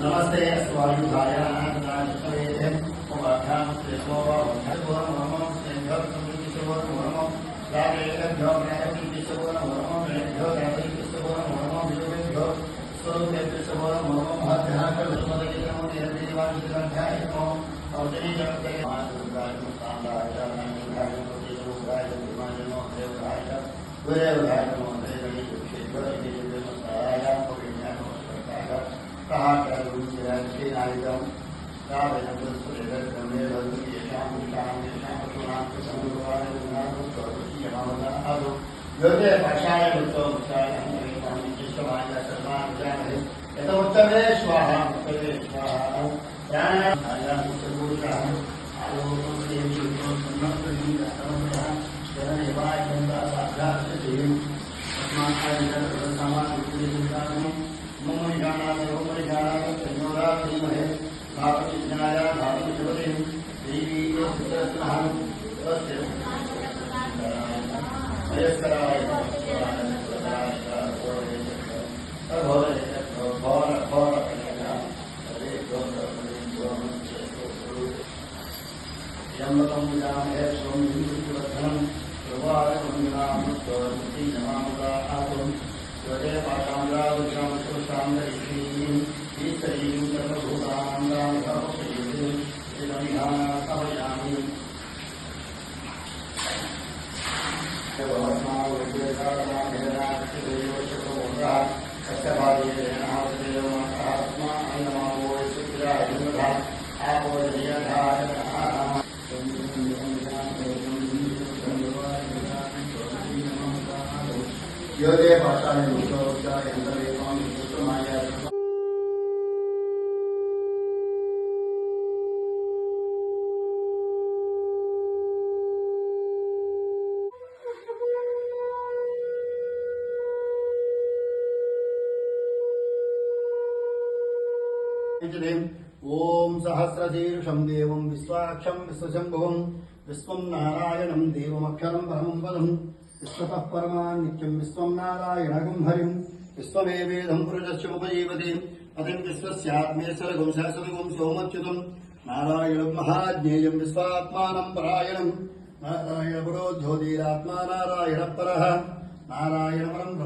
नमस्ते स्वायुधाय अनाथनाथवेदे उपाख्यां श्रेष्ठोवा वंशोवा नमो सेंधर्तमितिशोवा नमो रागेभ्यो प्रायतिशोवा नमो मेभ्यो रागेभ्यो नमो विलोभ्यो स्वरूपेभ्यो नमो महद्याकल्पदगिनमो निरतिवादिग्रन्थाय नमो औजनी जगते मातुर्गाय मुक्तांगाय नमोगाय मुक्तिरूपाय विमाननो देवगाय गुरेवगाय नमो देवगी क्षेत्रय देवमस्ताय पवित्रनो सर्वकाय सहाकरुचिराक्षेनायकं रावणपुत्रस्य येषां पशूनां संभवाय योगे भाषाय मुक्ताय इष्टवाय सर्वान् जाने यतोत्तमे स्वाहा मुक्तये स्वाहा प्राणायाम मुक्तपुरुषः आलोकदेवी सम्मतहि समन्वयः शरणेवाय चन्द्रा साक्षात्तेन अस्माकं समाधिकामि मम ज्ञानाय संयोगा धीमहि भावचिज्ञाय भावचिवतिं देवी सुदर्शनः वयस्कराय यम्बतं विजामहे स्वं हिन्दुवर्धनं प्रवाहमङ्गलामुक्ति नमामुदातुं स्वदे पाठामरावृक्षामश्रुष्टाङ्गरीं ईश्वरीं सर्वभूतानां समयामि योगे भाषाय मुक्तोच्चाय यन्त्रवेदां विश्वमाय ओम सहस्रशीर्षं देवं विश्वाक्षं विश्वशम्भुवं विश्वं नारायणं देवमक्षरं परमं पदं विश्वतः परमान् नित्यं विश्वं नारायणगं हरिं विश्वमेवेदं पुरुषस्योपजीवति पतिं विश्वस्यात्मेश्वरगुं शाश्वतगुं सोमच्युतं नारायणं महाज्ञेयं विश्वात्मानं परायणं नारायणपुरो ज्योतिरात्मा नारायणः परः नारायणपरं